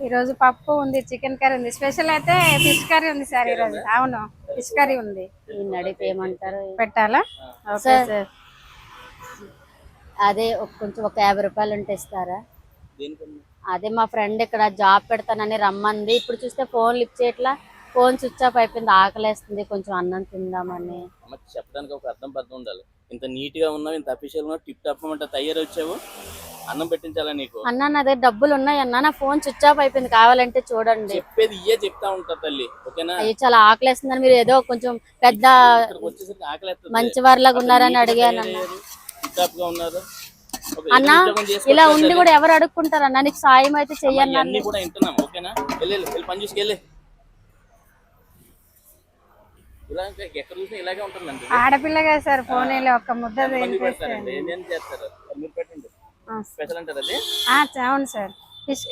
ఈ రోజు పప్పు ఉంది, చికెన్ కర్రీ ఉంది. స్పెషల్ అయితే ఫిష్ కర్రీ ఉంది సార్ ఈ రోజు. అవును, ఫిష్ కర్రీ ఉంది. అడిగితే ఏమంటారు పెట్టాలా? Okay sir. అదే కొంచెం ఒక 50 రూపాయలు ఉంటే ఇస్తారా? అదే మా ఫ్రెండ్ ఇక్కడ జాబ్ పెడతానని రమ్మంది. ఇప్పుడు చూస్తే ఫోన్ లిఫ్ట్ చేయట్లా, ఫోన్ స్విచ్ ఆఫ్ అయిపోయింది. ఆకలేస్తుంది, కొంచెం అన్నం తిందామని. చెప్పడానికి ఒక అర్థం పర్థం ఉండాలి. ఇంత నీట్ గా ఉన్నావు, ఇంత అఫీషియల్ గా టిప్ టాప్ అంటే తయారు వచ్చావు, అన్నం పెట్టించాలా నీకు? అన్న నా దగ్గర డబ్బులు ఉన్నాయి అన్న, నా ఫోన్ స్విచ్ ఆఫ్ అయిపోయింది, కావాలంటే చూడండి. చెప్పేది ఇయే చెప్తా ఉంటారు తల్లి, ఓకేనా? అయ్యి చాలా ఆకలేస్తుందని మీరు ఏదో కొంచెం పెద్ద మంచి వారిలాగా ఉన్నారని అడిగాను అన్న. అన్న ఇలా ఉండి కూడా ఎవరు అడుక్కుంటారు అన్న, నీకు సాయం అయితే చెయ్యన్నా కూడా వింటున్నాం, ఓకేనా? వెళ్ళి పని చూసుకెళ్ళి. ఎక్కడ చూసినా ఇలాగే ఉంటుందండి. ఆడపిల్లగా సార్, ఫోన్ ఒక్క ముద్ద ఏం చేస్తారు మీరు? పెట్టండి స్పెషల్ అంటారు అది. అవును సార్. ఫిష్